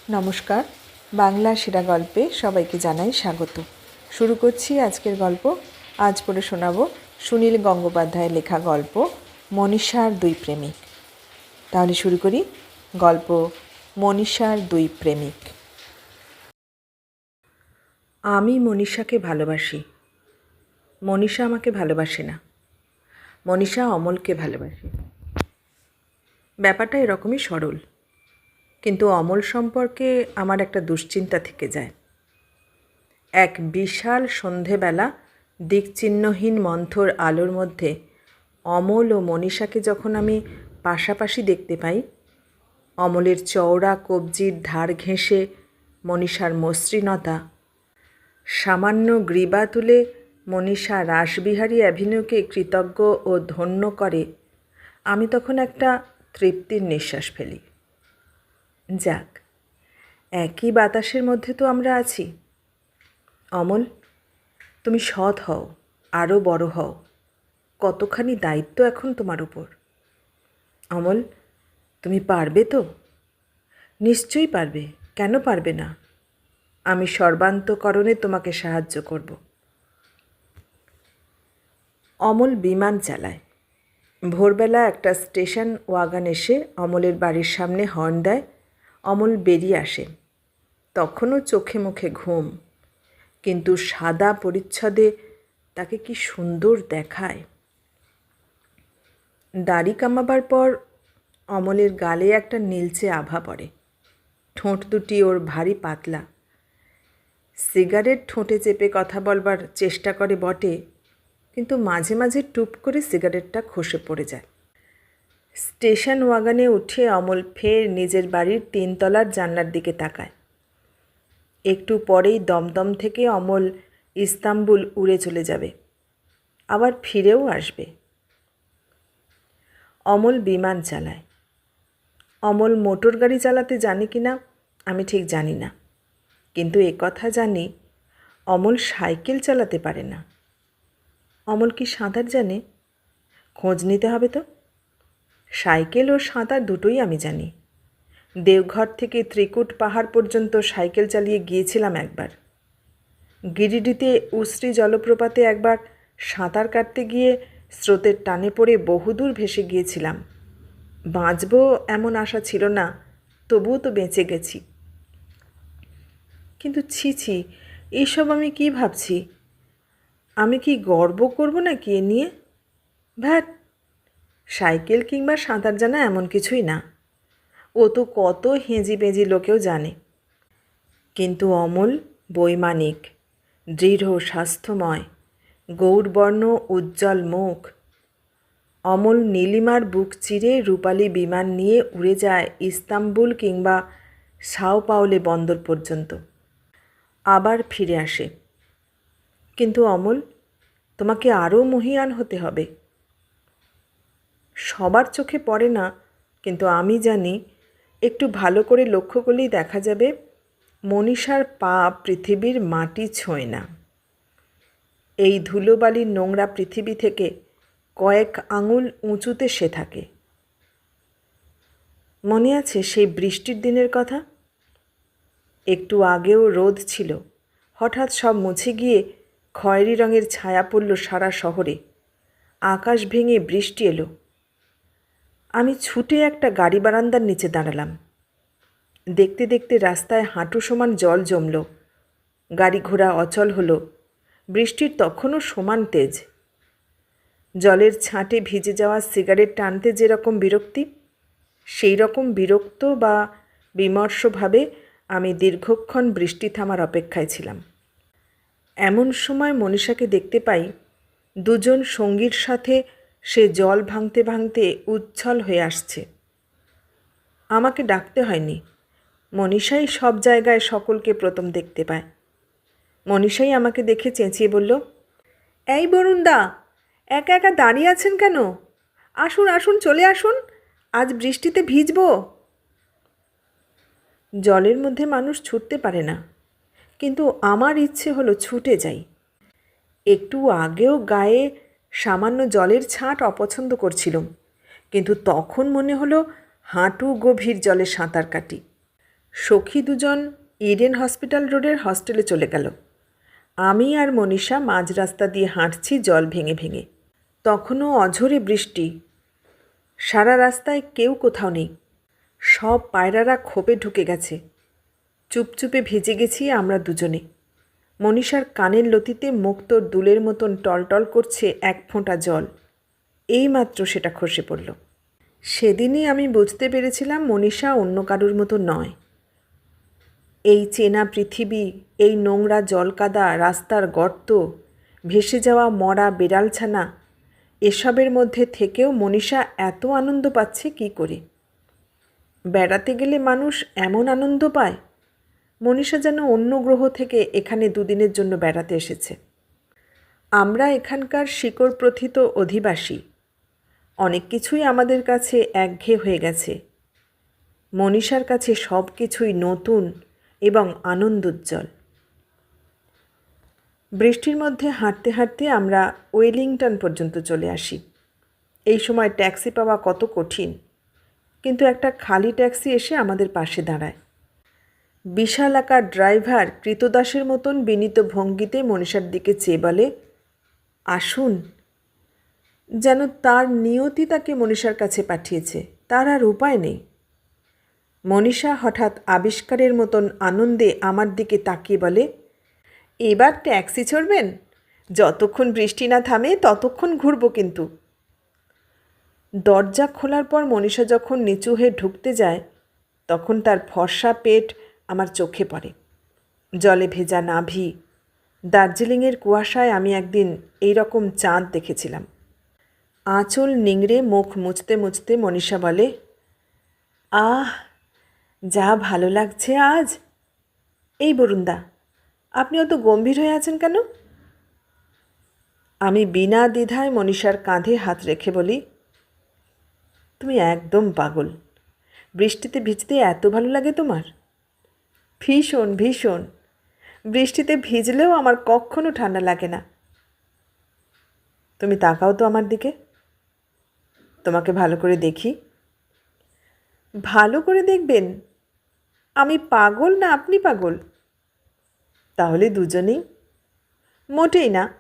নমস্কার, বাংলা সেরা গল্পে সবাইকে জানাই স্বাগত। শুরু করছি আজকের গল্প। আজ পড়ে শোনাব সুনীল গঙ্গোপাধ্যায়ের লেখা গল্প মনীষার দুই প্রেমিক। তাহলে শুরু করি গল্প মনীষার দুই প্রেমিক। আমি মনীষাকে ভালোবাসি, মনীষা আমাকে ভালোবাসে না। মনীষা অমলকে ভালোবাসে। ব্যাপারটা এরকমই সরল, কিন্তু অমল সম্পর্কে আমার একটা দুশ্চিন্তা থেকে যায়। এক বিশাল সন্ধেবেলা দিকচিহ্নহীন মন্থর আলোর মধ্যে অমল ও মনীষাকে যখন আমি পাশাপাশি দেখতে পাই, অমলের চওড়া কবজির ধার ঘেঁষে মনীষার মসৃণতা, সামান্য গ্রীবা তুলে মনীষা রাসবিহারী অ্যাভিনিউকে কৃতজ্ঞ ও ধন্য করে, আমি তখন একটা তৃপ্তির নিঃশ্বাস ফেলি। যাক, একই বাতাসের মধ্যে তো আমরা আছি। অমল, তুমি সৎ হও, আরও বড় হও, কতখানি দায়িত্ব এখন তোমার উপর। অমল, তুমি পারবে তো? নিশ্চয়ই পারবে, কেন পারবে না? আমি সর্বান্তকরণে তোমাকে সাহায্য করব। অমল বিমান চালায়। ভোরবেলা একটা স্টেশন ওয়াগন এসে অমলের বাড়ির সামনে হর্ন দেয়। অমল বেরিয়ে আসে। তখনও চোখে মুখে ঘুম, কিন্তু সাদা পরিচ্ছদে তাকে কি সুন্দর দেখায়। দাড়ি কামাবার পর অমলের গালে একটা নীলচে আভা পড়ে। ঠোঁট দুটি ওর ভারী পাতলা। সিগারেট ঠোঁটে চেপে কথা বলবার চেষ্টা করে বটে, কিন্তু মাঝে মাঝে টুপ করে সিগারেটটা খসে পড়ে যায়। স্টেশন ওয়াগনে উঠে অমল ফের নিজের বাড়ির 3 তলার জানলার দিকে তাকায়। একটু পরেই দমদম থেকে অমল ইস্তাম্বুল উড়ে চলে যাবে, আবার ফিরেও আসবে। অমল বিমান চালায়। অমল মোটর গাড়ি চালাতে জানে কি না আমি ঠিক জানি না, কিন্তু একথা জানি অমল সাইকেল চালাতে পারে না। অমল কি সাঁতার জানে? খোঁজ নিতে হবে তো। সাইকেল ও সাঁতার দুটোই আমি জানি। দেওঘর থেকে ত্রিকুট পাহাড় পর্যন্ত সাইকেল চালিয়ে গিয়েছিলাম একবার। গিরিডিতে উশ্রী জলপ্রপাতে একবার সাঁতার কাটতে গিয়ে স্রোতের টানে পড়ে বহুদূর ভেসে গিয়েছিলাম। বাঁচব এমন আশা ছিল না, তবুও তো বেঁচে গেছি। কিন্তু ছি ছি, এইসব আমি কি ভাবছি? আমি কি গর্ব করব নাকি এ নিয়ে? ভ্যাট, সাইকেল কিংবা সাঁতার জানা এমন কিছুই না। ও তো কত হেঁজি পেঁজি লোকেও জানে। কিন্তু অমল বৈমানিক, দৃঢ় স্বাস্থ্যময়, গৌরবর্ণ উজ্জ্বল মুখ। অমল নীলিমার বুক চিরে রূপালী বিমান নিয়ে উড়ে যায় ইস্তাম্বুল কিংবা সাও পাওলে বন্দর পর্যন্ত, আবার ফিরে আসে। কিন্তু অমল, তোমাকে আরও মহীয়ান হতে হবে। সবার চোখে পড়ে না, কিন্তু আমি জানি, একটু ভালো করে লক্ষ্য করলেই দেখা যাবে মনীষার পা পৃথিবীর মাটি ছোঁয় না। এই ধুলোবালির নোংরা পৃথিবী থেকে কয়েক আঙুল উঁচুতে সে থাকে। মনে আছে সেই বৃষ্টির দিনের কথা? একটু আগেও রোদ ছিল, হঠাৎ সব মুছে গিয়ে খয়েরি রঙের ছায়া পড়ল সারা শহরে। আকাশ ভেঙে বৃষ্টি এলো। আমি ছুটে একটা গাড়ি বারান্দার নিচে দাঁড়ালাম। দেখতে দেখতে রাস্তায় হাঁটু সমান জল জমল। গাড়ি ঘোড়া অচল হলো। বৃষ্টির তখনও সমান তেজ। জলের ছাঁটে ভিজে যাওয়া সিগারেট টানতে যেরকম বিরক্তি, সেই রকম বিরক্ত বা বিমর্ষভাবে আমি দীর্ঘক্ষণ বৃষ্টি থামার অপেক্ষায় ছিলাম। এমন সময় মনীষাকে দেখতে পাই। দুজন সঙ্গীর সাথে সে জল ভাঙতে ভাঙতে উচ্ছল হয়ে আসছে। আমাকে ডাকতে হয়নি, মনীষাই সব জায়গায় সকলকে প্রথম দেখতে পায়। মনীষাই আমাকে দেখে চেঁচিয়ে বলল, এই বরুণদা, একা একা দাঁড়িয়ে আছেন কেন? আসুন আসুন, চলে আসুন, আজ বৃষ্টিতে ভিজব। জলের মধ্যে মানুষ ছুটতে পারে না, কিন্তু আমার ইচ্ছে হলো ছুটে যাই। একটু আগেও গায়ে সামান্য জলের ছাঁট অপছন্দ করছিলাম, কিন্তু তখন মনে হলো হাঁটু গভীর জলে সাঁতার কাটি। সখী দুজন ইডেন হসপিটাল রোডের হস্টেলে চলে গেল। আমি আর মনীষা মাঝ রাস্তা দিয়ে হাঁটছি জল ভেঙে ভেঙে। তখনও অঝোরে বৃষ্টি। সারা রাস্তায় কেউ কোথাও নেই। সব পায়রারা খোপে ঢুকে গেছে। চুপচুপে ভিজে গেছি আমরা দুজনে। মনীষার কানের লতিতে মুক্তোর দুলের মতন টলটল করছে এক ফোঁটা জল। এইমাত্র সেটা খসে পড়ল। সেদিনই আমি বুঝতে পেরেছিলাম মনীষা অন্য কারুর মতো নয়। এই চেনা পৃথিবী, এই নোংরা জলকাদা, রাস্তার গর্ত, ভেসে যাওয়া মরা বেড়ালছানা, এসবের মধ্যে থেকেও মনীষা এত আনন্দ পাচ্ছে কী করে? বেড়াতে গেলে মানুষ এমন আনন্দ পায়। মনীষা যেন অন্য গ্রহ থেকে এখানে দুদিনের জন্য বেড়াতে এসেছে। আমরা এখানকার শিকড় প্রথিত অধিবাসী। অনেক কিছুই আমাদের কাছে একঘেয়ে হয়ে গেছে। মনীষার কাছে সব কিছুই নতুন এবং আনন্দোজ্জ্বল। বৃষ্টির মধ্যে হাঁটতে হাঁটতে আমরা ওয়েলিংটন পর্যন্ত চলে আসি। এই সময় ট্যাক্সি পাওয়া কত কঠিন, কিন্তু একটা খালি ট্যাক্সি এসে আমাদের পাশে দাঁড়ায়। বিশাল আকার ড্রাইভার কৃতদাসের মতন বিনীত ভঙ্গিতে মনীষার দিকে চেয়ে বলে, আসুন। যেন তার নিয়তি তাকে মনীষার কাছে পাঠিয়েছে, তার আর উপায় নেই। মনীষা হঠাৎ আবিষ্কারের মতন আনন্দে আমার দিকে তাকিয়ে বলে, এবার ট্যাক্সি চড়বেন? যতক্ষণ বৃষ্টি না থামে ততক্ষণ ঘুরব কিন্তু। দরজা খোলার পর মনীষা যখন নিচু হয়ে ঢুকতে যায়, তখন তার ফর্সা পেট আমার চোখে পড়ে। জলে ভেজা নাভি। দার্জিলিংয়ের কুয়াশায় আমি একদিন এই রকম চাঁদ দেখেছিলাম। আঁচল নিংড়ে মুখ মুছতে মুছতে মনীষা বলে, আহ, যা ভালো লাগছে আজ। এই বরুণদা, আপনি অত গম্ভীর হয়ে আছেন কেন? আমি বিনা দ্বিধায় মনীষার কাঁধে হাত রেখে বলি, তুমি একদম পাগল। বৃষ্টিতে ভিজতে এত ভালো লাগে তোমার? ভীষণ ভীষণ। বৃষ্টিতে ভিজলেও আমার কখনো ঠান্ডা লাগে না। তুমি তাকাও তো আমার দিকে, তোমাকে ভালো করে দেখি। ভালো করে দেখবেন? আমি পাগল না আপনি পাগল? তাহলে দুজনেই। মোটেই না,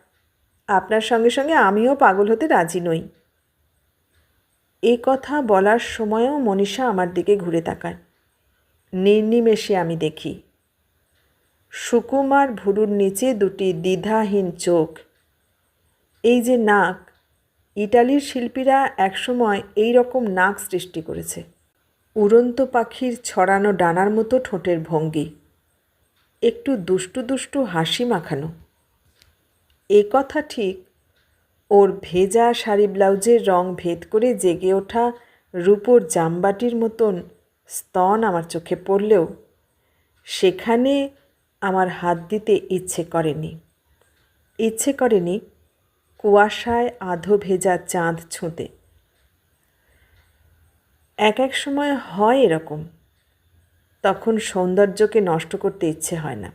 আপনার সঙ্গে সঙ্গে আমিও পাগল হতে রাজি নই। এ কথা বলার সময়ও মনীষা আমার দিকে ঘুরে তাকায়। নির্নিমেষে আমি দেখি সুকুমার ভুরুর নিচে দুটি দ্বিধাহীন চোখ। এই যে নাক, ইটালির শিল্পীরা একসময় এই রকম নাক সৃষ্টি করেছে। উড়ন্ত পাখির ছড়ানো ডানার মতো ঠোঁটের ভঙ্গি, একটু দুষ্টু দুষ্টু হাসি মাখানো। এ কথা ঠিক, ওর ভেজা শাড়ি ব্লাউজের রং ভেদ করে জেগে ওঠা রূপোর জামবাটির মতন স্তন আমার চোখে পড়লেও সেখানে আমার হাত দিতে ইচ্ছে করেনি কুয়াশায় আধো ভেজা চাঁদ ছুঁতে। এক এক সময় হয় এরকম, তখন সৌন্দর্যকে নষ্ট করতে ইচ্ছে হয় না।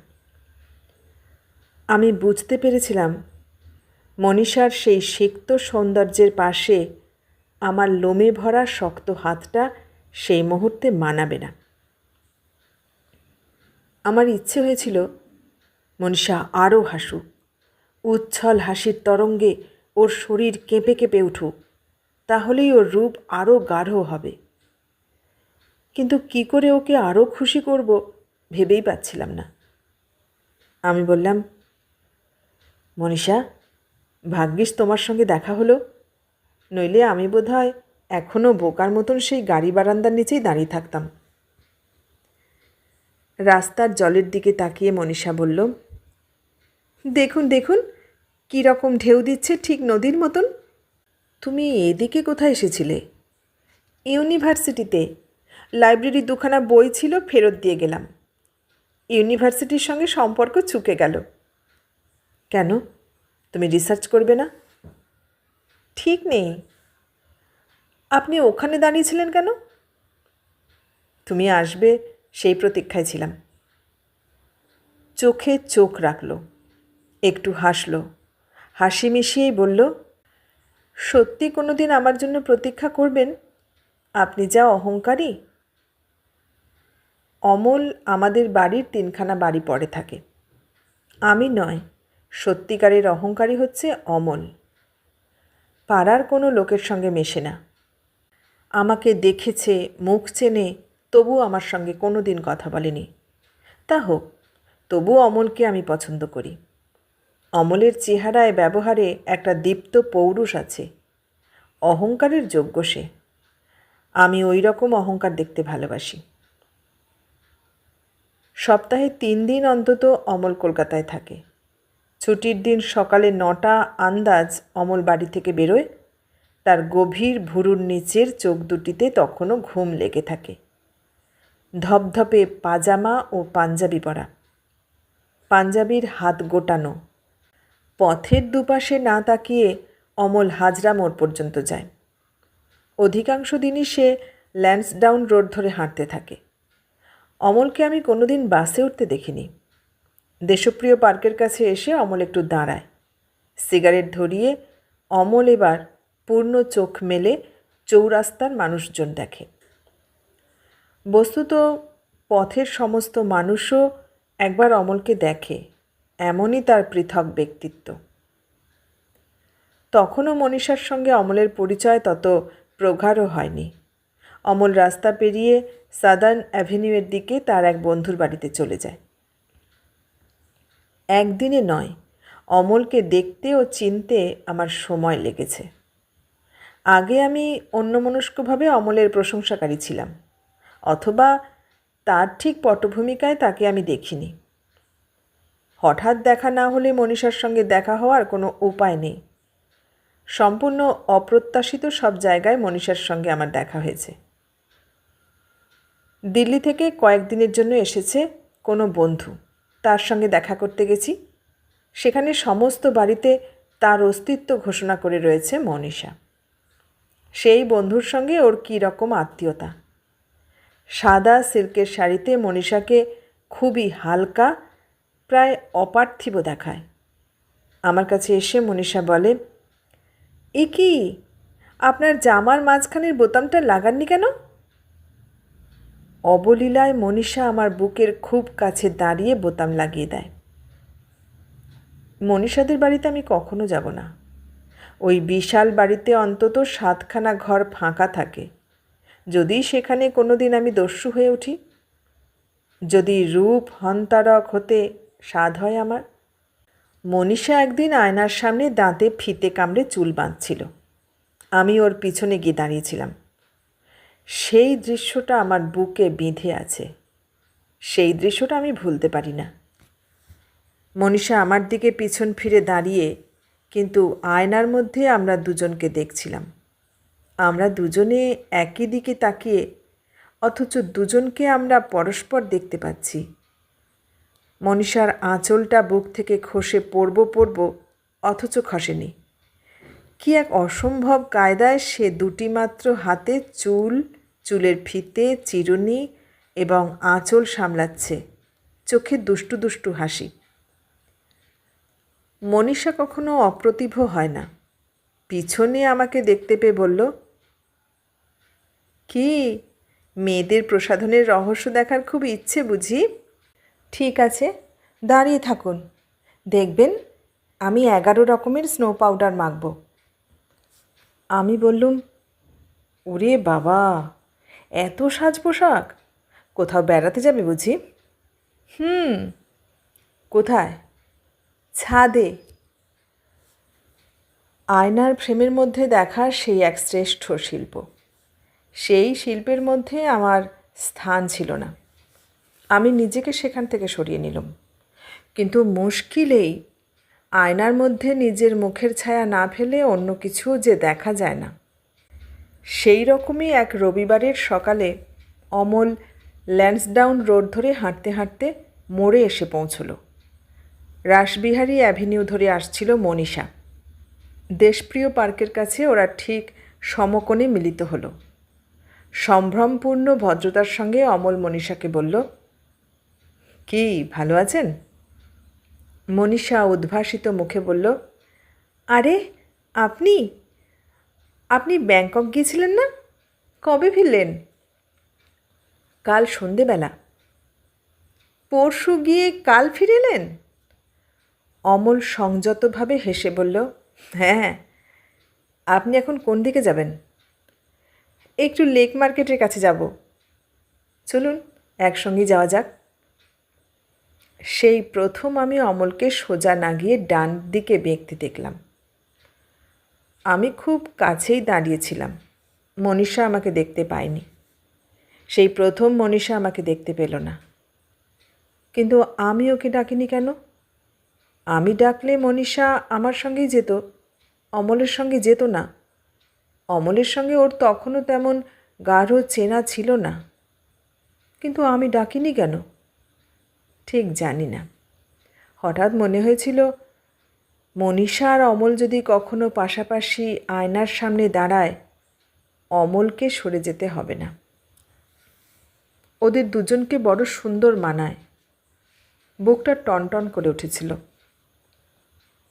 আমি বুঝতে পেরেছিলাম মনীষার সেই সিক্ত সৌন্দর্যের পাশে আমার লোমে ভরা শক্ত হাতটা সেই মুহূর্তে মানাবে না। আমার ইচ্ছে হয়েছিল মনীষা আরও হাসুক, উচ্ছল হাসির তরঙ্গে ওর শরীর কেঁপে কেঁপে উঠুক, তাহলেই ওর রূপ আরও গাঢ় হবে। কিন্তু কি করে ওকে আরও খুশি করব ভেবেই পাচ্ছিলাম না। আমি বললাম, মনীষা, ভাগ্যিস তোমার সঙ্গে দেখা হলো, নইলে আমি বোধহয় এখনও বোকার মতন সেই গাড়ি বারান্দার নিচেই দাঁড়িয়ে থাকতাম। রাস্তার জলের দিকে তাকিয়ে মনীষা বলল, দেখুন দেখুন, কী রকম ঢেউ দিচ্ছে, ঠিক নদীর মতন। তুমি এদিকে কোথায় এসেছিলে? ইউনিভার্সিটিতে। লাইব্রেরির দুখানা বই ছিল, ফেরত দিয়ে গেলাম। ইউনিভার্সিটির সঙ্গে সম্পর্ক চুকে গেল। কেন, তুমি রিসার্চ করবে না? ঠিক নেই। আপনি ওখানে দাঁড়িয়েছিলেন কেন? তুমি আসবে সেই প্রতীক্ষায় ছিলাম। চোখে চোখ রাখল, একটু হাসল, হাসি মিশিয়েই বলল, সত্যি কোনো দিন আমার জন্য প্রতীক্ষা করবেন? আপনি যা অহংকারী। অমল আমাদের বাড়ির 3খানা বাড়ি পরে থাকে। আমি নয়, সত্যিকারের অহংকারী হচ্ছে অমল। পাড়ার কোনো লোকের সঙ্গে মেশে না। আমাকে দেখেছে, মুখ চেনে, তবু আমার সঙ্গে কোনো দিন কথা বলেনি। তা হোক, তবু অমলকে আমি পছন্দ করি। অমলের চেহারায় ব্যবহারে একটা দীপ্ত পৌরুষ আছে। অহংকারের যোগ্য সে। আমি ওই রকম অহংকার দেখতে ভালোবাসি। সপ্তাহে 3 দিন অন্তত অমল কলকাতায় থাকে। ছুটির দিন সকালে 9টা আন্দাজ অমল বাড়ি থেকে বেরোয়। তার গভীর ভুরুর নিচের চোখ দুটিতে তখনও ঘুম লেগে থাকে। ধপধপে পাজামা ও পাঞ্জাবি পরা, পাঞ্জাবির হাত গোটানো। পথের দুপাশে না তাকিয়ে অমল হাজরা মোড় পর্যন্ত যায়। অধিকাংশ দিনই সে ল্যান্সডাউন রোড ধরে হাঁটতে থাকে। অমলকে আমি কোনোদিন বাসে উঠতে দেখিনি। দেশপ্রিয় পার্কের কাছে এসে অমল একটু দাঁড়ায়। সিগারেট ধরিয়ে অমল এবার পূর্ণ চোখ মেলে চৌরাস্তার মানুষজন দেখে। বস্তুত পথের সমস্ত মানুষও একবার অমলকে দেখে, এমনই তার পৃথক ব্যক্তিত্ব। তখনও মনীষার সঙ্গে অমলের পরিচয় তত প্রগাঢ় হয়নি। অমল রাস্তা পেরিয়ে সাদার্ন অ্যাভিনিউয়ের দিকে তার এক বন্ধুর বাড়িতে চলে যায়। একদিনে নয়, অমলকে দেখতে ও চিনতে আমার সময় লেগেছে। আগে আমি অন্যমনস্কভাবে অমলের প্রশংসাকারী ছিলাম, অথবা তার ঠিক পটভূমিকায় তাকে আমি দেখিনি। হঠাৎ দেখা না হলে মনীষার সঙ্গে দেখা হওয়ার কোনো উপায় নেই। সম্পূর্ণ অপ্রত্যাশিত সব জায়গায় মনীষার সঙ্গে আমার দেখা হয়েছে। দিল্লি থেকে কয়েকদিনের জন্য এসেছে কোনো বন্ধু, তার সঙ্গে দেখা করতে গেছি। সেখানে সমস্ত বাড়িতে তার অস্তিত্ব ঘোষণা করে রয়েছে মনীষা। সেই বন্ধুর সঙ্গে ওর কী রকম আত্মীয়তা। সাদা সিল্কের শাড়িতে মনীষাকে খুবই হালকা, প্রায় অপার্থিব দেখায়। আমার কাছে এসে মনীষা বলে, এ কি, আপনার জামার মাঝখানের বোতামটা লাগাননি কেন? অবলীলায় মনীষা আমার বুকের খুব কাছে দাঁড়িয়ে বোতাম লাগিয়ে দেয়। মনীষাদের বাড়িতে আমি কখনো যাব না। ওই বিশাল বাড়িতে অন্তত 7খানা ঘর ফাঁকা থাকে। যদি সেখানে কোনো দিন আমি দস্যু হয়ে উঠি, যদি রূপ হন্তারক হতে স্বাদ হয় আমার। মনীষা একদিন আয়নার সামনে দাঁতে ফিতে কামড়ে চুল বাঁধছিল। আমি ওর পিছনে গিয়ে দাঁড়িয়েছিলাম। সেই দৃশ্যটা আমার বুকে বিঁধে আছে। সেই দৃশ্যটা আমি ভুলতে পারি না। মনীষা আমার দিকে পিছন ফিরে দাঁড়িয়ে, কিন্তু আয়নার মধ্যে আমরা দুজনকে দেখছিলাম। আমরা দুজনে একই দিকে তাকিয়ে, অথচ দুজনকে আমরা পরস্পর দেখতে পাচ্ছি। মনীষার আঁচলটা বুক থেকে খসে পড়ব, অথচ খসেনি। কি এক অসম্ভব কায়দায় সে দুটি মাত্র হাতে চুলের ফিতে, চিরুনি এবং আঁচল সামলাচ্ছে, চোখে দুষ্টু দুষ্টু হাসি। মনীষা কখনো অপ্রতিভ হয় না। পিছনে আমাকে দেখতে পেয়ে বলল, কি, মেয়েদের প্রসাধনের রহস্য দেখার খুব ইচ্ছে বুঝি? ঠিক আছে, দাঁড়িয়ে থাকুন, দেখবেন আমি 11 রকমের স্নো পাউডার মাখব। আমি বললুম, ওরে বাবা, এত সাজ পোশাক! কোথাও বেড়াতে যাবে বুঝি? কোথায়? ছাদে। আয়নার ফ্রেমের মধ্যে দেখা সেই এক শ্রেষ্ঠ শিল্প। সেই শিল্পের মধ্যে আমার স্থান ছিল না। আমি নিজেকে সেখান থেকে সরিয়ে নিলাম। কিন্তু মুশকিলেই আয়নার মধ্যে নিজের মুখের ছায়া না ফেলে অন্য কিছু যে দেখা যায় না। সেই রকমই এক রবিবারের সকালে অমল ল্যান্সডাউন রোড ধরে হাঁটতে হাঁটতে মোড়ে এসে পৌঁছল। রাসবিহারী অ্যাভিনিউ ধরে আসছিল মনীষা। দেশপ্রিয় পার্কের কাছে ওরা ঠিক সমকোণে মিলিত হলো। সম্ভ্রমপূর্ণ ভদ্রতার সঙ্গে অমল মনীষাকে বলল, কি, ভালো আছেন? মনীষা উদ্ভাসিত মুখে বলল, আরে আপনি আপনি ব্যাংকক গিয়েছিলেন না? কবে ফিরলেন? কাল সন্ধেবেলা। পরশু গিয়ে কাল ফিরে এলেন? অমল সংযতভাবে হেসে বলল, হ্যাঁ। আপনি এখন কোন দিকে যাবেন? একটু লেক মার্কেটের কাছে যাব। চলুন একসঙ্গে যাওয়া যাক। সেই প্রথম আমি অমলকে সোজা না গিয়ে ডান দিকে বেঁকতে দেখলাম। আমি খুব কাছেই দাঁড়িয়েছিলাম। মনীষা আমাকে দেখতে পায়নি। সেই প্রথম মনীষা আমাকে দেখতে পেল না। কিন্তু আমি ওকে ডাকিনি কেন? আমি ডাকলে মনীষা আমার সঙ্গেই যেত, অমলের সঙ্গে যেত না। অমলের সঙ্গে ওর তখনও তেমন গাঢ় চেনা ছিল না। কিন্তু আমি ডাকিনি কেন? ঠিক জানি না। হঠাৎ মনে হয়েছিল, মনীষা আর অমল যদি কখনো পাশাপাশি আয়নার সামনে দাঁড়ায়, অমলকে সরে যেতে হবে না। ওদের দুজনকে বড় সুন্দর মানায়। বুকটা টনটন করে উঠেছিল।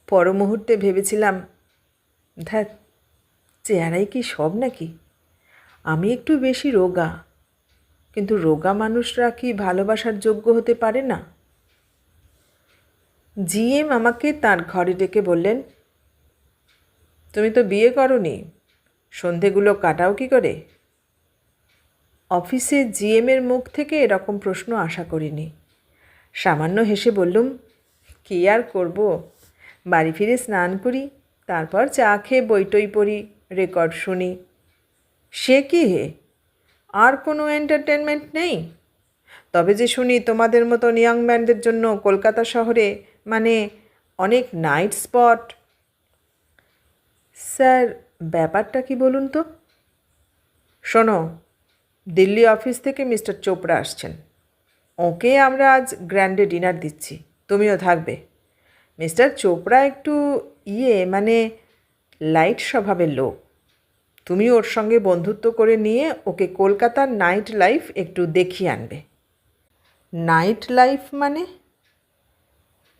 পর মুহূর্তে ভেবেছিলাম, ধ্যাৎ, চেহারাই কি সব নাকি? আমি একটু বেশি রোগা, কিন্তু রোগা মানুষরা কি ভালোবাসার যোগ্য হতে পারে না? জিএম আমাকে তার ঘরে ডেকে বললেন, তুমি তো বিয়ে করনি, সন্ধেগুলো কাটাও কি করে? অফিসে জিএমের মুখ থেকে এরকম প্রশ্ন আশা করিনি। সামান্য হেসে বললুম, কী আর করব, বাড়ি ফিরে স্নান করি, তারপর চা খেয়ে বইটই পড়ি, রেকর্ড শুনি। সে কি হে, আর কোনো এন্টারটেনমেন্ট নেই? তবে যে শুনি তোমাদের মতন ইয়াং ম্যানদের জন্য কলকাতা শহরে মানে অনেক নাইট স্পট। স্যার, ব্যাপারটা কি বলুন তো? শোনো, দিল্লি অফিস থেকে মিস্টার চোপড়া আসছেন। ওকে আমরা আজ গ্র্যান্ডে ডিনার দিচ্ছি, তুমিও থাকবে। মিস্টার চোপড়া একটু মানে লাইট স্বভাবের লোক। তুমি ওর সঙ্গে বন্ধুত্ব করে নিয়ে ওকে কলকাতার নাইট লাইফ একটু দেখিয়ে আনবে। নাইট লাইফ মানে?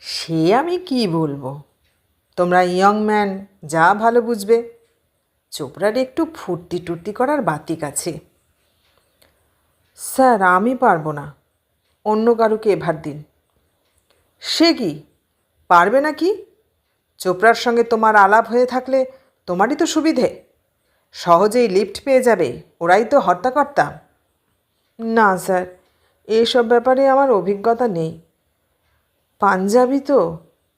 সে আমি কি বলবো, তোমরা ইয়ং ম্যান যা ভালো বুঝবে। চোপড়ার একটু ফুর্তি টুর্তি করার বাতিক আছে। স্যার, আমি পারবো না, অন্য কারুকে এভার দিন। সে কি, পারবে না কি? চোপড়ার সঙ্গে তোমার আলাপ হয়ে থাকলে তোমারই তো সুবিধে, সহজেই লিফট পেয়ে যাবে, ওরাই তো হর্তাকর্তা। না স্যার, এসব ব্যাপারে আমার অভিজ্ঞতা নেই। পাঞ্জাবি তো,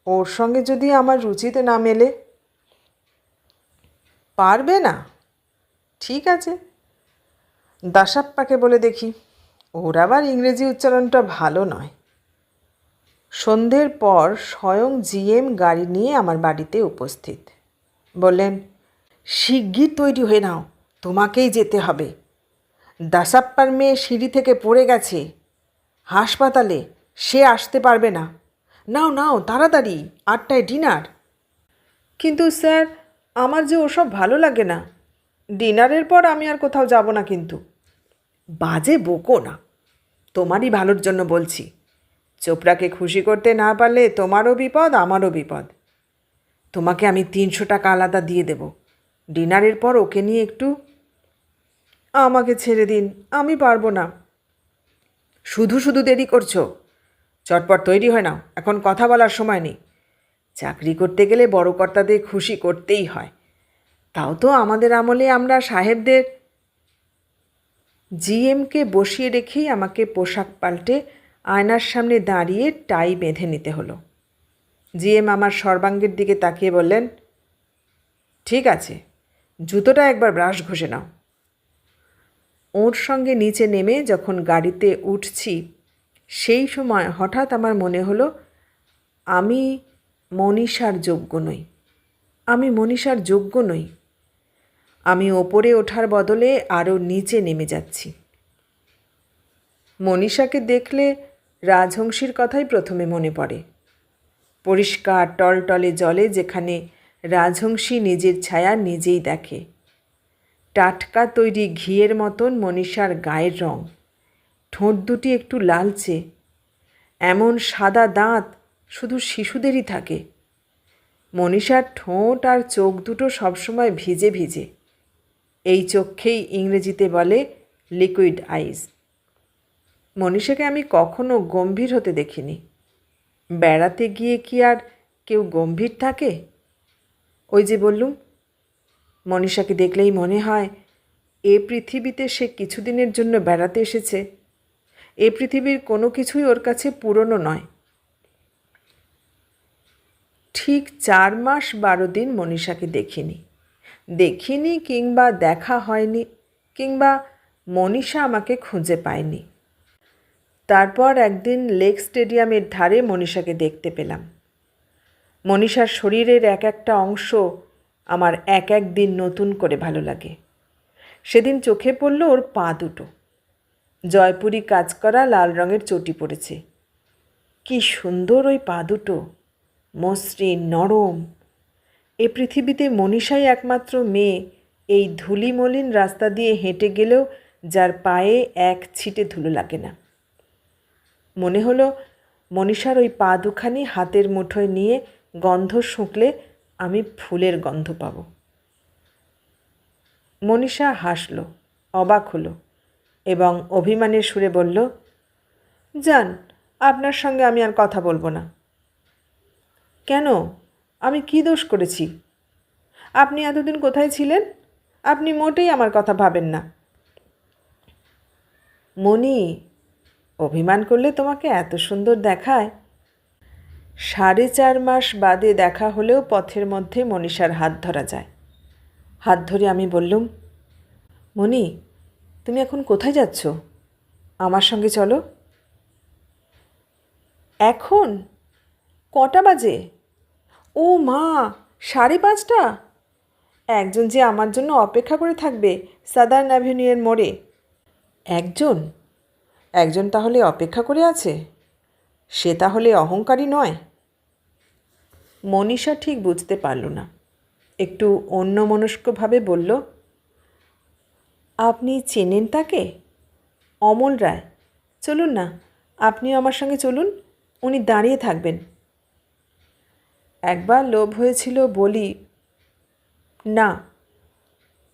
ওর সঙ্গে যদি আমার রুচিতে না মেলে। পারবে না? ঠিক আছে, দাসাপ্পাকে বলে দেখি, ওর আবার ইংরেজি উচ্চারণটা ভালো নয়। সন্ধ্যের পর স্বয়ং জিএম গাড়ি নিয়ে আমার বাড়িতে উপস্থিত। বললেন, শিগগির তৈরি হয়ে নাও, তোমাকেই যেতে হবে। দাসাপ্পার মেয়ে সিঁড়ি থেকে পড়ে গেছে হাসপাতালে, সে আসতে পারবে না। নাও নাও তাড়াতাড়ি, 8টায় ডিনার। কিন্তু স্যার, আমার যে ওসব ভালো লাগে না। ডিনারের পর আমি আর কোথাও যাব না। কিন্তু বাজে বকো না, তোমারই ভালোর জন্য বলছি। চোপড়াকে খুশি করতে না পারলে তোমারও বিপদ, আমারও বিপদ। তোমাকে আমি 300 টাকা আলাদা দিয়ে দেব। ডিনারের পর ওকে নিয়ে একটু। আমাকে ছেড়ে দিন, আমি পারবো না। শুধু শুধু দেরি করছো, চটপট তৈরি হয় নাও, এখন কথা বলার সময় নেই। চাকরি করতে গেলে বড় কর্তাদের খুশি করতেই হয়, তাও তো আমাদের আমলে আমরা সাহেবদের। জিএমকে বসিয়ে রেখেই আমাকে পোশাক পাল্টে আয়নার সামনে দাঁড়িয়ে টাই বেঁধে নিতে হলো। জিএম আমার সর্বাঙ্গের দিকে তাকিয়ে বললেন, ঠিক আছে, জুতোটা একবার ব্রাশ ঘষে নাও। ওর সঙ্গে নিচে নেমে যখন গাড়িতে উঠছি, সেই সময় হঠাৎ আমার মনে হলো আমি মনীষার যোগ্য নই। আমি মনীষার যোগ্য নই। আমি ওপরে ওঠার বদলে আরও নিচে নেমে যাচ্ছি। মনীষাকে দেখলে রাজহংসীর কথাই প্রথমে মনে পড়ে। পরিষ্কার টলটলে জলে যেখানে রাজহংসী নিজের ছায়া নিজেই দেখে। টাটকা তৈরি ঘিয়ের মতন মনীষার গায়ের রং, ঠোঁট দুটি একটু লালচে। এমন সাদা দাঁত শুধু শিশুদেরই থাকে। মনীষার ঠোঁট আর চোখ দুটো সবসময় ভিজে ভিজে। এই চোখকেই ইংরেজিতে বলে লিকুইড আইজ। মনীষাকে আমি কখনো গম্ভীর হতে দেখিনি। বেড়াতে গিয়ে কি আর কেউ গম্ভীর থাকে? ওই যে বললুম, মনীষাকে দেখলেই মনে হয় এ পৃথিবীতে সে কিছুদিনের জন্য বেড়াতে এসেছে। এ পৃথিবীর কোনো কিছুই ওর কাছে পুরনো নয়। ঠিক 4 মাস 12 দিন মনীষাকে দেখিনি কিংবা দেখা হয়নি, কিংবা মনীষা আমাকে খুঁজে পায়নি। তারপর একদিন লেক স্টেডিয়ামের ধারে মনীষাকে দেখতে পেলাম। মনীষার শরীরের এক একটা অংশ আমার এক এক দিন নতুন করে ভালো লাগে। সেদিন চোখে পড়ল ওর পা দুটো। জয়পুরি কাজ করা লাল রঙের চটি পড়েছে। কি সুন্দর ওই পা দুটো, মসৃণ, নরম। এ পৃথিবীতে মনীষাই একমাত্র মেয়ে এই ধুলিমলিন রাস্তা দিয়ে হেঁটে গেলেও যার পায়ে এক ছিটে ধুলো লাগে না। মনে হলো মনীষার ওই পা দুখানি হাতের মুঠোয় নিয়ে গন্ধ শুঁকলে আমি ফুলের গন্ধ পাব। মনীষা হাসল, অবাক হলো এবং অভিমানের সুরে বলল, যান, আপনার সঙ্গে আমি আর কথা বলবো না। কেন? আমি কি দোষ করেছি? আপনি এতদিন কোথায় ছিলেন? আপনি মোটেই আমার কথা ভাবেন না। মণি, অভিমান করলে তোমাকে এত সুন্দর দেখায়? 4.5 মাস বাদে দেখা হলেও পথের মধ্যে মনীষার হাত ধরা যায়। হাত ধরে আমি বললুম, মণি, তুমি এখন কোথায় যাচ্ছ? আমার সঙ্গে চলো। এখন? কটা বাজে? ও মা, 5:30? একজন যে আমার জন্য অপেক্ষা করে থাকবে সাদার্ন অ্যাভিনিউয়ের মোড়ে। একজন তাহলে অপেক্ষা করে আছে? সে তাহলে অহংকারী নয়? মনীষা ঠিক বুঝতে পারল না। একটু অন্যমনস্কভাবে বলল, আপনি চেনেন তাকে? অমল রায়। চলুন না, আপনিও আমার সঙ্গে চলুন, উনি দাঁড়িয়ে থাকবেন। একবার লোভ হয়েছিল বলি, না,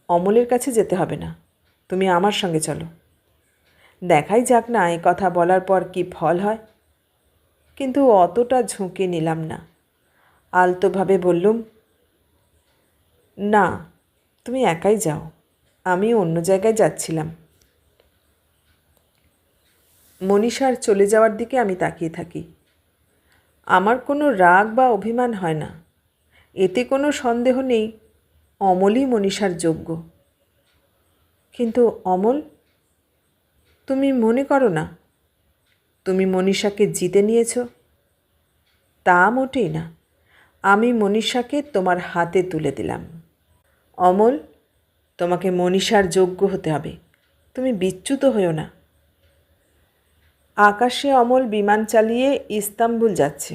অমলের কাছে যেতে হবে না, তুমি আমার সঙ্গে চলো। দেখাই যাক না এই কথা বলার পর কি ফল হয়। কিন্তু অতটা ঝুঁকে নিলাম না। আলতোভাবে বললুম, না, তুমি একাই যাও, আমি অন্য জায়গায় যাচ্ছিলাম। মনীষার চলে যাওয়ার দিকে আমি তাকিয়ে থাকি। আমার কোনো রাগ বা অভিমান হয় না। এতে কোনো সন্দেহ নেই অমলই মনীষার যোগ্য। কিন্তু অমল, তুমি মনে করো না তুমি মনীষাকে জিতে নিয়েছ? তা মোটেই না। আমি মনীষাকে তোমার হাতে তুলে দিলাম। অমল, তোমাকে মনীষার যোগ্য হতে হবে। তুমি বিচ্যুত হও না। আকাশে অমল বিমান চালিয়ে ইস্তাম্বুল যাচ্ছে।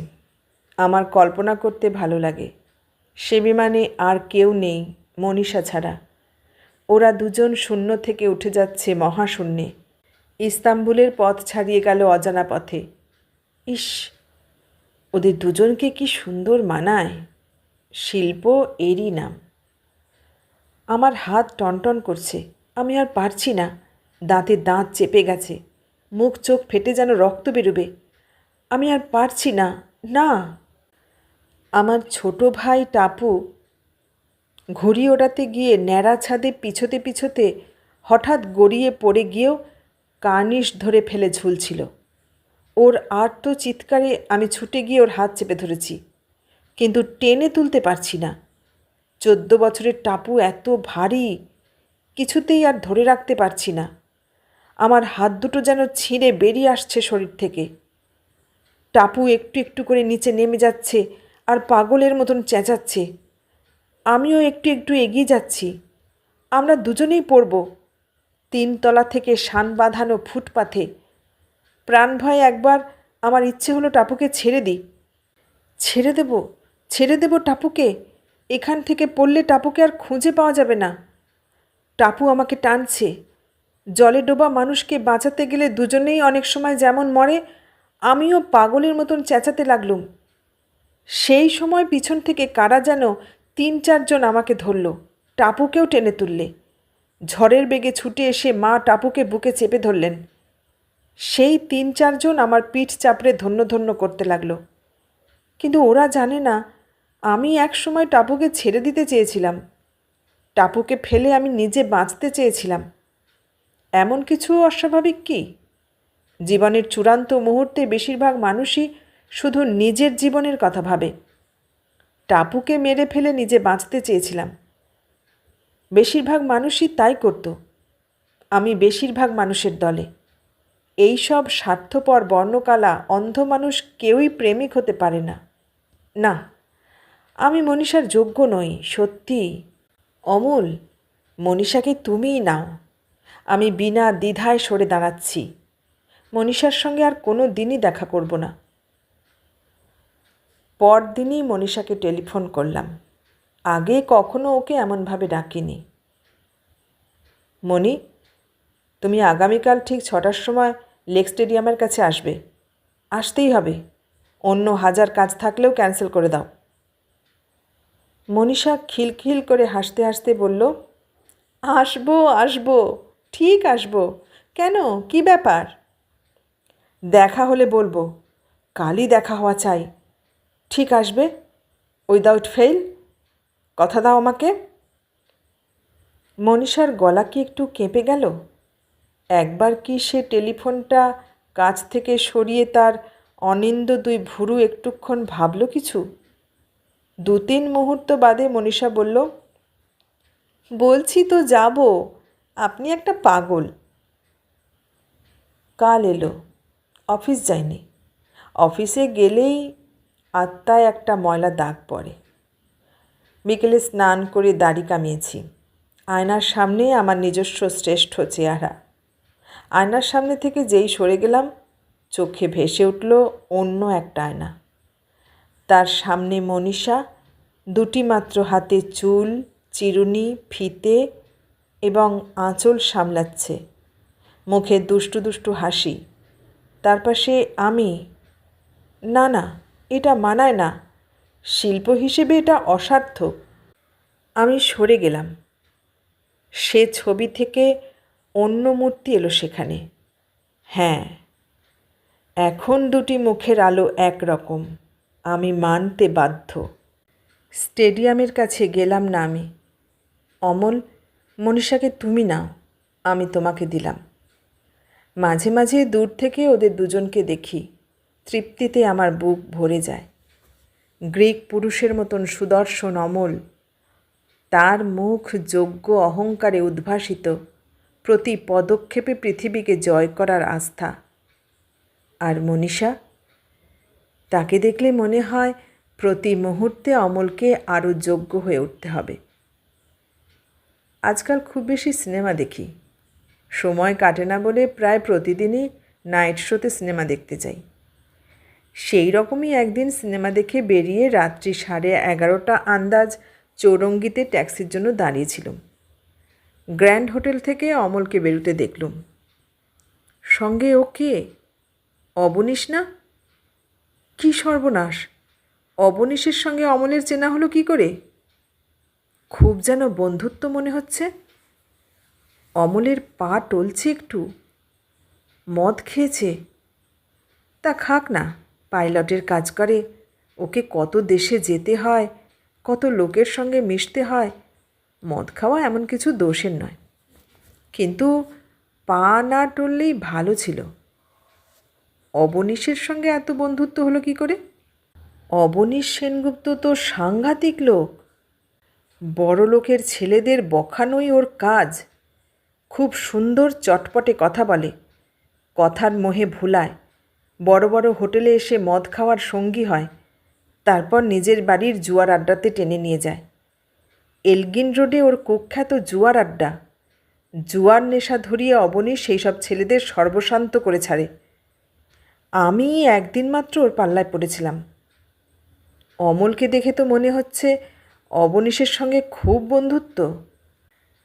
আমার কল্পনা করতে ভালো লাগে। সে বিমানে আর কেউ নেই মনীষা ছাড়া। ওরা দুজন শূন্য থেকে উঠে যাচ্ছে মহাশূন্যে। ইস্তাম্বুলের পথ ছাড়িয়ে গেল অজানা পথে। ইস, ওদের দুজনকে কি সুন্দর মানায়। শিল্প এরই নাম। আমার হাত টনটন করছে। আমি আর পারছি না। দাঁতে দাঁত চেপে গেছে। মুখ চোখ ফেটে যেন রক্ত বেরোবে। আমি আর পারছি না। না। আমার ছোট ভাই টাপু ঘুড়ি ওড়াতে গিয়ে ন্যাড়া ছাদে পিছোতে হঠাৎ গড়িয়ে পড়ে গিয়েও কার্নিশ ধরে ফেলে ঝুলছিল। ওর আর্ত চিৎকারে আমি ছুটে গিয়ে ওর হাত চেপে ধরেছি, কিন্তু টেনে তুলতে পারছি না। 14 বছরের টাপু এত ভারী, কিছুতেই আর ধরে রাখতে পারছি না। আমার হাত দুটো যেন ছিঁড়ে বেরিয়ে আসছে শরীর থেকে। টাপু একটু একটু করে নিচে নেমে যাচ্ছে আর পাগলের মতন চেঁচাচ্ছে। আমিও একটু একটু এগিয়ে যাচ্ছি। আমরা দুজনেই পড়ব 3 তলা থেকে শান বাঁধানো ফুটপাথে। প্রাণ ভয়ে একবার আমার ইচ্ছে হলো টাপুকে ছেড়ে দিই। ছেড়ে দেব টাপুকে। এখান থেকে পড়লে টাপুকে আর খুঁজে পাওয়া যাবে না। টাপু আমাকে টানছে। জলে ডোবা মানুষকে বাঁচাতে গেলে দুজনেই অনেক সময় যেমন মরে, আমিও পাগলের মতন চেঁচাতে লাগলুম। সেই সময় পিছন থেকে কারা যেন 3-4 জন আমাকে ধরল, টাপুকেও টেনে তুললে। ঝড়ের বেগে ছুটে এসে মা টাপুকে বুকে চেপে ধরলেন। সেই ৩-৪ জন আমার পিঠ চাপড়ে ধন্য ধন্য করতে লাগলো। কিন্তু ওরা জানে না আমি একসময় টাপুকে ছেড়ে দিতে চেয়েছিলাম। টাপুকে ফেলে আমি নিজে বাঁচতে চেয়েছিলাম। এমন কিছু অস্বাভাবিক কি? জীবনের চূড়ান্ত মুহূর্তে বেশিরভাগ মানুষই শুধু নিজের জীবনের কথা ভাবে। টাপুকে মেরে ফেলে নিজে বাঁচতে চেয়েছিলাম। বেশিরভাগ মানুষই তাই করত। আমি বেশিরভাগ মানুষের দলে। এই সব স্বার্থপর বর্ণকালা অন্ধ মানুষ কেউই প্রেমিক হতে পারে না। না, আমি মনীষার যোগ্য নই, সত্যি। অমল, মনীষাকে তুমিই নাও। আমি বিনা দ্বিধায় সরে দাঁড়াচ্ছি। মনীষার সঙ্গে আর কোনো দিনই দেখা করব না। পরদিনই মনীষাকে টেলিফোন করলাম। আগে কখনো ওকে এমনভাবে ডাকিনি। মণি, তুমি আগামীকাল ঠিক 6টার সময় লেক স্টেডিয়ামের কাছে আসবে। আসতেই হবে। অন্য 1000 কাজ থাকলেও ক্যান্সেল করে দাও। মনীষা খিলখিল করে হাসতে হাসতে বলল, আসবো আসবো, ঠিক আসবো। কেন, কি ব্যাপার? দেখা হলে বলবো। কালই দেখা হওয়া চাই। ঠিক আসবে, উইদাউট ফেইল? কথা দাও আমাকে। মনীষার গলা কি একটু কেঁপে গেল? একবার কি সে টেলিফোনটা কাছ থেকে সরিয়ে তার অনিন্দ 2 ভুরু একটুক্ষণ ভাবল কিছু? 2-3 মুহূর্ত বাদে মনীষা বলল, বলছি তো যাব, আপনি একটা পাগল। কাল এলো, অফিস যায়নি। অফিসে গেলেই আত্মায় একটা ময়লা দাগ পড়ে। বিকেলে স্নান করে দাড়ি কামিয়েছি। আয়নার সামনে আমার নিজস্ব শ্রেষ্ঠ চেহারা। আয়নার সামনে থেকে যেই সরে গেলাম, চোখে ভেসে উঠল অন্য একটা আয়না। তার সামনে মনীষা 2টি মাত্র হাতে চুল, চিরুনি, ফিতে এবং আঁচল সামলাচ্ছে। মুখে দুষ্টু দুষ্টু হাসি। তার পাশে আমি। না না, এটা মানায় না। শিল্প হিসেবে এটা অসার্থক। আমি সরে গেলাম। সে ছবি থেকে অন্য মূর্তি এলো সেখানে। হ্যাঁ, এখন 2টি মুখের আলো একরকম। আমি মানতে বাধ্য। স্টেডিয়ামের কাছে গেলাম না আমি। অমল, মনীষাকে তুমি নাও, আমি তোমাকে দিলাম। মাঝে মাঝে দূর থেকে ওদের দুজনকে দেখি। তৃপ্তিতে আমার বুক ভরে যায়। গ্রিক পুরুষের মতন সুদর্শন অমল, তার মুখ যোগ্য অহংকারে উদ্ভাসিত, প্রতি পদক্ষেপে পৃথিবীকে জয় করার আস্থা। আর মনীষা, তাকে দেখলে মনে হয় প্রতি মুহূর্তে অমলকে আরও যোগ্য হয়ে উঠতে হবে। আজকাল খুব বেশি সিনেমা দেখি। সময় কাটে না বলে প্রায় প্রতিদিনই নাইট শোতে সিনেমা দেখতে যাই। সেই রকমই একদিন সিনেমা দেখে বেরিয়ে রাত্রি 11:30 আন্দাজ চৌরঙ্গিতে ট্যাক্সির জন্য দাঁড়িয়েছিলাম। গ্র্যান্ড হোটেল থেকে অমলকে বেরোতে দেখলুম। সঙ্গে ও কে? অবনীশ না? কী সর্বনাশ! অবনীশের সঙ্গে অমলের চেনা হলো কি করে? খুব যেন বন্ধুত্ব মনে হচ্ছে। অমলের পা টলছে একটু। মদ খেয়েছে। তা খাক না, পাইলটের কাজ করে। ওকে কত দেশে যেতে হয়, কত লোকের সঙ্গে মিশতে হয়। মদ খাওয়া এমন কিছু দোষের নয়। কিন্তু পা না টললেই ভালো ছিল। অবনীশের সঙ্গে এত বন্ধুত্ব হলো কি করে? অবনীশ সেনগুপ্ত তো সাংঘাতিক লোক। বড় লোকের ছেলেদের বখানোই ওর কাজ। খুব সুন্দর চটপটে কথা বলে, কথার মোহে ভুলায়। বড় বড় হোটেলে এসে মদ খাওয়ার সঙ্গী হয়, তারপর নিজের বাড়ির জুয়ার আড্ডাতে টেনে নিয়ে যায়। এলগিন রোডে ওর কুখ্যাত জুয়ার আড্ডা। জুয়ার নেশা ধরিয়ে অবনীশ সেই সব ছেলেদের সর্বশান্ত করে ছাড়ে। আমি একদিন মাত্র ওর পাল্লায় পড়েছিলাম। অমলকে দেখে তো মনে হচ্ছে অবনীশের সঙ্গে খুব বন্ধুত্ব।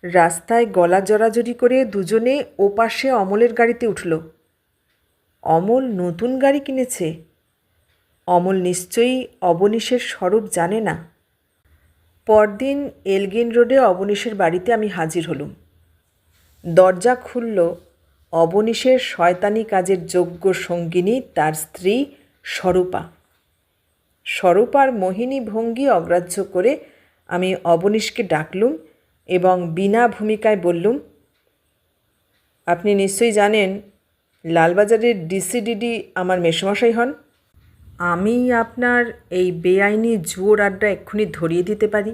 রাস্তায় গলা জড়াজড়ি করে দুজনে ওপাশে অমলের গাড়িতে উঠল। অমল নতুন গাড়ি কিনেছে। অমল নিশ্চয়ই অবনীশের স্বরূপ জানে না। পরদিন এলগিন রোডে অবনীশের বাড়িতে আমি হাজির হলুম। দরজা খুলল, অবনীশের শয়তানি কাজের যোগ্য সঙ্গিনী তার স্ত্রী স্বরূপা। স্বরূপার মোহিনী ভঙ্গি অগ্রাহ্য করে আমি অবনীশকে ডাকলুম এবং বিনা ভূমিকায় বললুম, আপনি নিশ্চয়ই জানেন লালবাজারের ডিসিডিডি আমার মেসোমশাই হন। আমি আপনার এই বেআইনি জুয়োর আড্ডা এক্ষুনি ধরিয়ে দিতে পারি।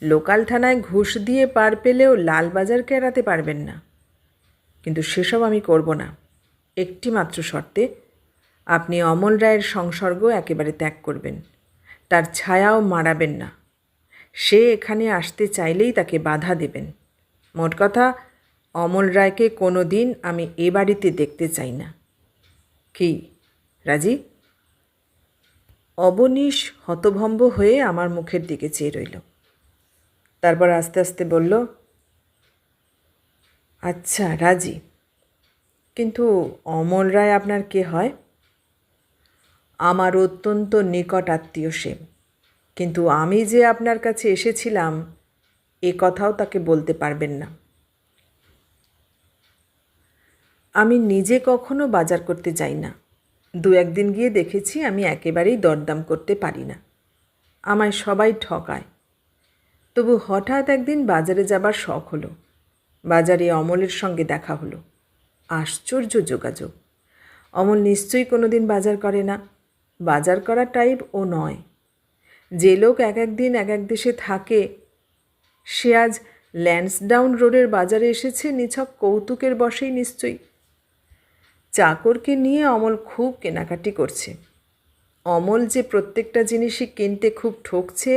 লোকাল থানায় ঘুষ দিয়ে পার পেলেও লালবাজারকে এড়াতে পারবেন না। কিন্তু সেসব আমি করব না, একটি মাত্র শর্তে। আপনি অমল রায়ের সংসর্গ একেবারে ত্যাগ করবেন, তার ছায়াও মারাবেন না। সে এখানে আসতে চাইলেই তাকে বাধা দেবেন। মোট কথা, অমল রায়কে কোনো দিন আমি এ বাড়িতে দেখতে চাই না। কি রাজি? অবনীশ হতভম্ব হয়ে আমার মুখের দিকে চেয়ে রইল। তারপর আস্তে আস্তে বলল, আচ্ছা রাজি, কিন্তু অমল রায় আপনার কে হয়? আমার অত্যন্ত নিকট আত্মীয় সে, কিন্তু আমি যে আপনার কাছে এসেছিলাম এ কথাও তাকে বলতে পারবেন না। আমি নিজে কখনো বাজার করতে যাই না। দু একদিন গিয়ে দেখেছি আমি একেবারেই দরদাম করতে পারি না, আমায় সবাই ঠকায়। তবু হঠাৎ একদিন বাজারে যাবার শখ হলো। বাজারে অমলের সঙ্গে দেখা হলো। আশ্চর্য যোগাযোগ। অমল নিশ্চয়ই কোনো দিন বাজার করে না, বাজার করা টাইপ ও নয়। যে লোক এক একদিন এক এক দেশে থাকে, সে আজ ল্যান্সডাউন রোডের বাজারে এসেছে নিছক কৌতুকের বশেই নিশ্চয়ই। চাকরকে নিয়ে অমল খুব কেনাকাটি করছে। অমল যে প্রত্যেকটা জিনিসই কিনতে খুব ঠকছে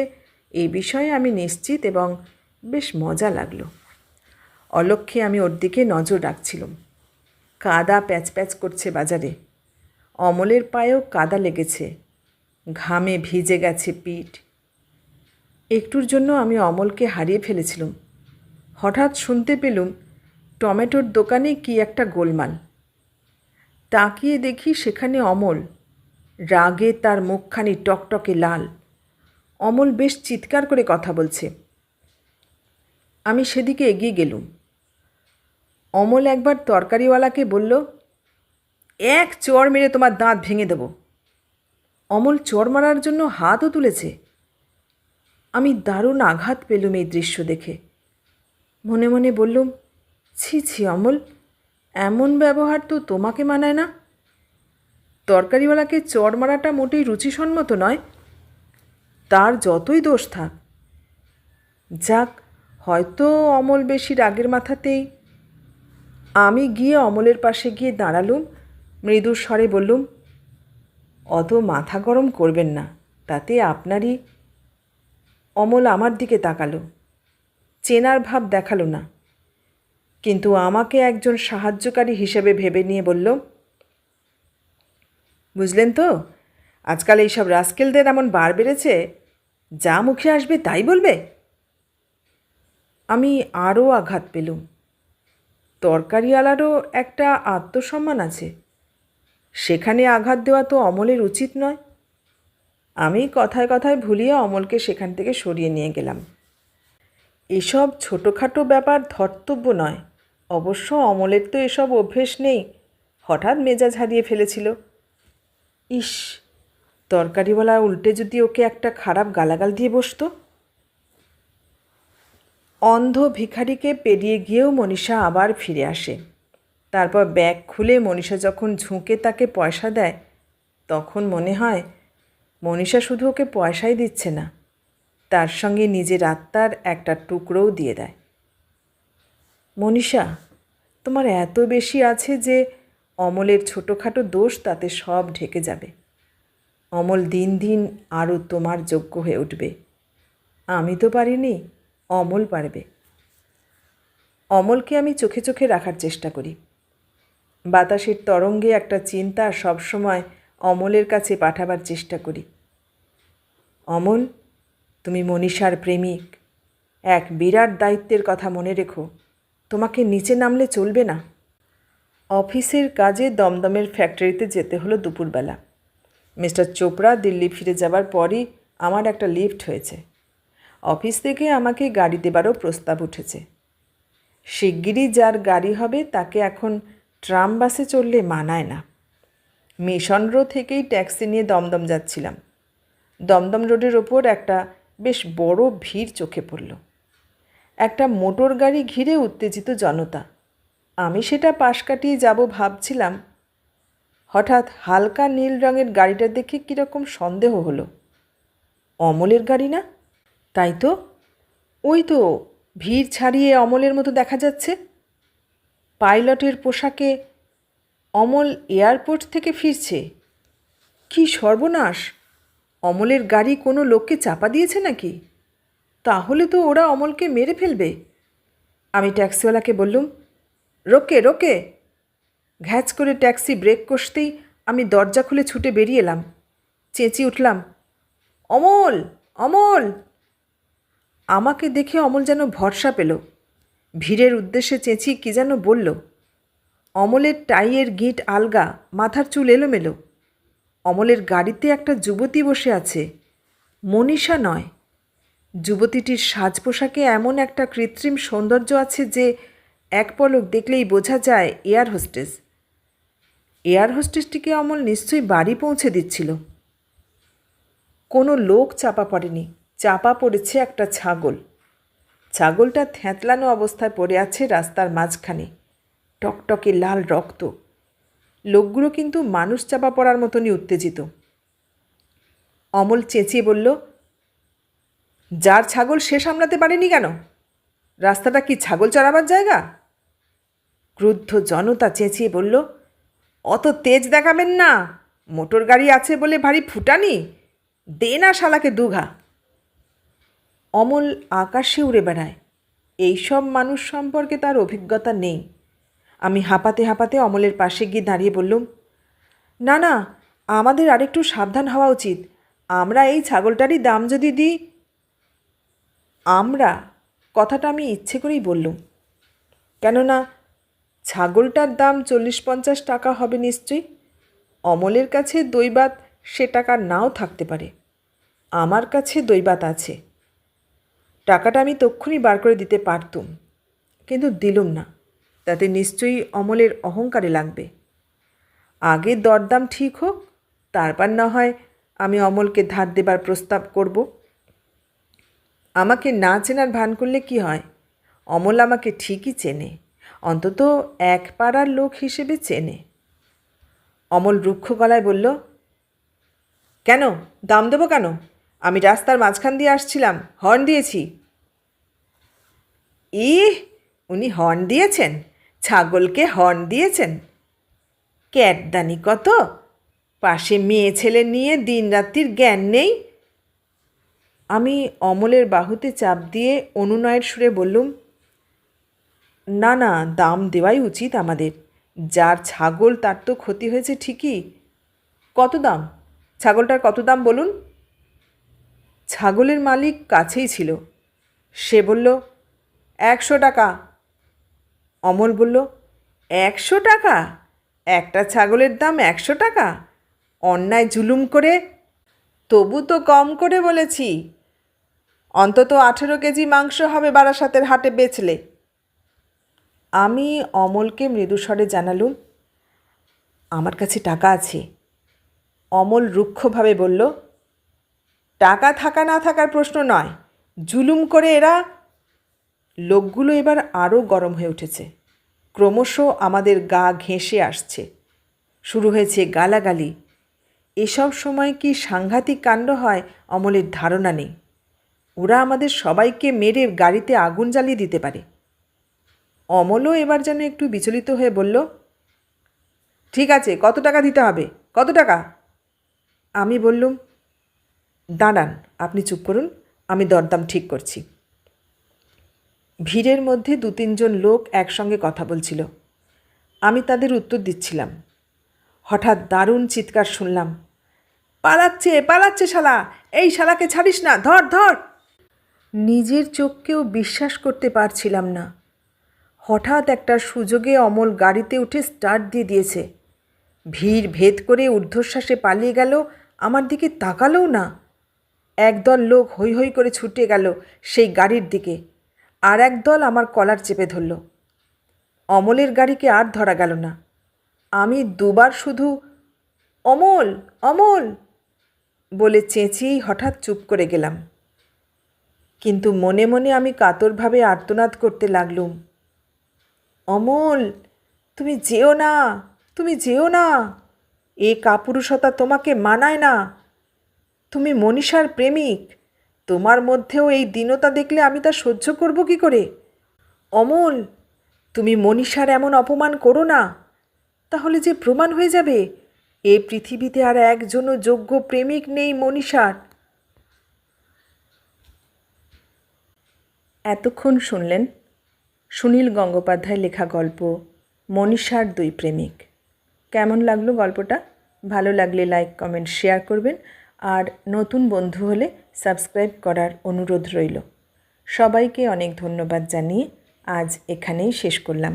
এই বিষয়ে আমি নিশ্চিত এবং বেশ মজা লাগলো। অলক্ষ্যে আমি ওর দিকে নজর রাখছিলাম। কাদা প্যাচ প্যাচ করছে বাজারে। অমলের পায়েও কাদা লেগেছে, ঘামে ভিজে গেছে পিঠ। একটুর জন্য আমি অমলকে হারিয়ে ফেলেছিলাম। হঠাৎ শুনতে পেলুম টমেটোর দোকানে কি একটা গোলমাল। তাকিয়ে দেখি সেখানে অমল। রাগে তার মুখখানি টকটকে লাল। অমল বেশ চিৎকার করে কথা বলছে। আমি সেদিকে এগিয়ে গেলুম। অমল একবার তরকারিওয়ালাকে বলল, এক চড় মেরে তোমার দাঁত ভেঙে দেব। অমল চড় মারার জন্য হাতও তুলেছে। আমি দারুণ আঘাত পেলুম এই দৃশ্য দেখে। মনে মনে বললুম, ছি ছি অমল, এমন ব্যবহার তো তোমাকে মানায় না। তরকারিওয়ালাকে চড় মারাটা মোটেই রুচিসম্মত নয়। তার যতই দোষ থাক। যাক, হয়তো অমল বেশি রাগের মাথাতেই। আমি গিয়ে অমলের পাশে গিয়ে দাঁড়ালুম, মৃদু স্বরে বললুম, অত মাথা গরম করবেন না, তাতে আপনারই। অমল আমার দিকে তাকালো, চেনার ভাব দেখালো না, কিন্তু আমাকে একজন সাহায্যকারী হিসেবে ভেবে নিয়ে বলল, বুঝলেন তো, আজকাল এইসব রাস্কেলদের এমন বার বেড়েছে, যা মুখে আসবে তাই বলবে। আমি আরও আঘাত পেলুম। তরকারিওয়ালারও একটা আত্মসম্মান আছে, সেখানে আঘাত দেওয়া তো অমলের উচিত নয়। আমি কথায় কথায় ভুলিয়ে অমলকে সেখান থেকে সরিয়ে নিয়ে গেলাম। এসব ছোটোখাটো ব্যাপার ধর্তব্য নয়। অবশ্য অমলের তো এসব অভ্যেস নেই, হঠাৎ মেজাজ হারিয়ে ফেলেছিল। ইস, তরকারিওয়ালা উল্টে যদি ওকে একটা খারাপ গালাগাল দিয়ে বসতো। অন্ধ ভিখারিকে পেরিয়ে গিয়েও মনীষা আবার ফিরে আসে। তারপর ব্যাগ খুলে মনীষা যখন ঝুঁকে তাকে পয়সা দেয়, তখন মনে হয় মনীষা শুধু ওকে পয়সাই দিচ্ছে না, তার সঙ্গে নিজের আত্মার একটা টুকরোও দিয়ে দেয়। মনীষা, তোমার এত বেশি আছে যে অমলের ছোটোখাটো দোষ তাতে সব ঢেকে যাবে। অমল দিন দিন আরও তোমার যোগ্য হয়ে উঠবে। আমি তো পারিনি, অমল পারবে। অমলকে আমি চোখে চোখে রাখার চেষ্টা করি। বাতাসের তরঙ্গে একটা চিন্তা সবসময় অমলের কাছে পাঠাবার চেষ্টা করি। অমল, তুমি মনীষার প্রেমিক। এক বিরাট দায়িত্বের কথা মনে রেখো, তোমাকে নিচে নামলে চলবে না। অফিসের কাজে দমদমের ফ্যাক্টরিতে যেতে হলো দুপুরবেলা। মিস্টার চোপড়া দিল্লি ফিরে যাবার পরই আমার একটা লিফট হয়েছে। অফিস থেকে আমাকে গাড়ি দেবারও প্রস্তাব উঠেছে। শিগগিরই যার গাড়ি হবে তাকে এখন ট্রাম বাসে চললে মানায় না। মিশন রোড থেকেই ট্যাক্সি নিয়ে দমদম যাচ্ছিলাম। দমদম রোডের ওপর একটা বেশ বড় ভিড় চোখে পড়ল। একটা মোটর গাড়ি ঘিরে উত্তেজিত জনতা। আমি সেটা পাশ কাটিয়ে যাব ভাবছিলাম, হঠাৎ হালকা নীল রঙের গাড়িটা দেখে কীরকম সন্দেহ হলো। অমলের গাড়ি না? তাই তো, ওই তো ভিড় ছাড়িয়ে অমলের মতো দেখা যাচ্ছে। পাইলটের পোশাকে অমল এয়ারপোর্ট থেকে ফিরছে। কি সর্বনাশ! অমলের গাড়ি কোনো লোককে চাপা দিয়েছে নাকি? তাহলে তো ওরা অমলকে মেরে ফেলবে। আমি ট্যাক্সিওয়ালাকে বললুম, রোকে রোকে। ঘ্যাচ করে ট্যাক্সি ব্রেক কষতেই আমি দরজা খুলে ছুটে বেরিয়ে এলাম। চেঁচিয়ে উঠলাম, অমল অমল! আমাকে দেখে অমল যেন ভরসা পেল। ভিড়ের উদ্দেশ্যে চেঁচিয়ে কী যেন বলল। অমলের টাইয়ের গিঁট আলগা, মাথার চুল এলোমেলো। অমলের গাড়িতে একটা যুবতী বসে আছে, মনীষা নয়। যুবতীটির সাজ পোশাকে এমন একটা কৃত্রিম সৌন্দর্য আছে যে এক পলক দেখলেই বোঝা যায় এয়ার হোস্টেস। এয়ার হোস্টেসটিকে অমল নিশ্চয়ই বাড়ি পৌঁছে দিচ্ছিল। কোনো লোক চাপা পড়েনি, চাপা পড়েছে একটা ছাগল। ছাগলটা থ্যাঁতলানো অবস্থায় পড়ে আছে রাস্তার মাঝখানে, টকটকে লাল রক্ত। লোকগুলো কিন্তু মানুষ চাপা পড়ার মতনই উত্তেজিত। অমল চেঁচিয়ে বলল, যার ছাগল সে সামলাতে পারেনি কেন? রাস্তাটা কি ছাগল চড়াবার জায়গা? ক্রুদ্ধ জনতা চেঁচিয়ে বলল, অত তেজ দেখাবেন না, মোটর গাড়ি আছে বলে ভারী ফুটানি, দে না শালাকে দুঘা। অমল আকাশে উড়ে বেড়ায়, এইসব মানুষ সম্পর্কে তার অভিজ্ঞতা নেই। আমি হাঁপাতে হাঁপাতে অমলের পাশে গিয়ে দাঁড়িয়ে বললুম, না না, আমাদের আরেকটু সাবধান হওয়া উচিত। আমরা এই ছাগলটারই দাম যদি দিই। আমরা কথাটা আমি ইচ্ছে করেই বললুম, কেননা ছাগলটার দাম 40-50 টাকা হবে নিশ্চয়ই। অমলের কাছে দৈবাত সে টাকা নাও থাকতে পারে, আমার কাছে দৈবাত আছে। টাকাটা আমি তক্ষুনি বার করে দিতে পারতুম, কিন্তু দিলুম না। তাতে নিশ্চয়ই অমলের অহংকারে লাগবে। আগে দরদাম ঠিক হোক, তারপর না হয় আমি অমলকে ধার দেবার প্রস্তাব করব। আমাকে না চেনার ভান করলে কি হয়? অমল আমাকে ঠিকই চেনে, অন্তত এক পাড়ার লোক হিসেবে চেনে। অমল রুক্ষ গলায় বলল, কেন দাম দেবো কেন? আমি রাস্তার মাঝখান দিয়ে আসছিলাম, হর্ন দিয়েছি। উনি হর্ন দিয়েছেন? ছাগলকে হর্ন দিয়েছেন? ক্যাটদানি কত! পাশে মেয়ে ছেলে নিয়ে দিনরাত্রির জ্ঞান নেই। আমি অমলের বাহুতে চাপ দিয়ে অনুনয়ের সুরে বললুম, না না, দাম দেওয়াই উচিত আমাদের। যার ছাগল তার তো ক্ষতি হয়েছে ঠিকই। কত দাম? ছাগলটার কত দাম বলুন? ছাগলের মালিক কাছেই ছিল। সে বলল, 100 টাকা। অমল বলল, 100 টাকা? একটা ছাগলের দাম 100 টাকা? অন্যায় জুলুম করে। তবু তো কম করে বলেছি, অন্তত 18 কেজি মাংস হবে বারাসাতের হাটে বেচলে। আমি অমলকে মৃদুস্বরে জানালুম, আমার কাছে টাকা আছে। অমল রুক্ষভাবে বলল, টাকা থাকা না থাকার প্রশ্ন নয়, জুলুম করে এরা। লোকগুলো এবার আরও গরম হয়ে উঠেছে, ক্রমশ আমাদের গা ঘেঁষে আসছে। শুরু হয়েছে গালাগালি। এসব সময় কি সাংঘাতিক কাণ্ড হয় অমলের ধারণা নেই। ওরা আমাদের সবাইকে মেরে গাড়িতে আগুন জ্বালিয়ে দিতে পারে। অমলও এবার যেন একটু বিচলিত হয়ে বলল, ঠিক আছে, কত টাকা দিতে হবে? কত টাকা? আমি বললুম, দাঁড়ান, আপনি চুপ করুন, আমি দরদাম ঠিক করছি। ভিড়ের মধ্যে 2-3 জন লোক একসঙ্গে কথা বলছিল। আমি তাদের উত্তর দিচ্ছিলাম। হঠাৎ দারুণ চিৎকার শুনলাম, পালাচ্ছে পালাচ্ছে শালা, এই শালাকে ছাড়িস না, ধর ধর। নিজের চোখকেও বিশ্বাস করতে পারছিলাম না। হঠাৎ একটা সুযোগে অমল গাড়িতে উঠে স্টার্ট দিয়ে দিয়েছে। ভিড় ভেদ করে ঊর্ধ্বশ্বাসে পালিয়ে গেল, আমার দিকে তাকালোও না। একদল লোক হৈ হৈ করে ছুটে গেল সেই গাড়ির দিকে, আর একদল আমার কলার চেপে ধরল। অমলের গাড়িকে আর ধরা গেল না। আমি দুবার শুধু অমল অমল বলে চেঁচিয়েই হঠাৎ চুপ করে গেলাম। কিন্তু মনে মনে আমি কাতরভাবে আর্তনাদ করতে লাগলুম, অমল, তুমি যেও না, তুমি যেও না, এ কাপুরুষতা তোমাকে মানায় না। তুমি মনীষার প্রেমিক, তোমার মধ্যেও এই দীনতা দেখলে আমি তা সহ্য করব কি করে? অমল, তুমি মনীষার এমন অপমান করো না, তাহলে যে প্রমাণ হয়ে যাবে এ পৃথিবীতে আর একজনও যোগ্য প্রেমিক নেই মনীষার। এতক্ষণ শুনলেন সুনীল গঙ্গোপাধ্যায় লেখা গল্প মনীষার দুই প্রেমিক। কেমন লাগলো গল্পটা? ভালো লাগলে লাইক, কমেন্ট, শেয়ার করবেন। আর নতুন বন্ধু হলে সাবস্ক্রাইব করার অনুরোধ রইল। সবাইকে অনেক ধন্যবাদ জানিয়ে আজ এখানেই শেষ করলাম।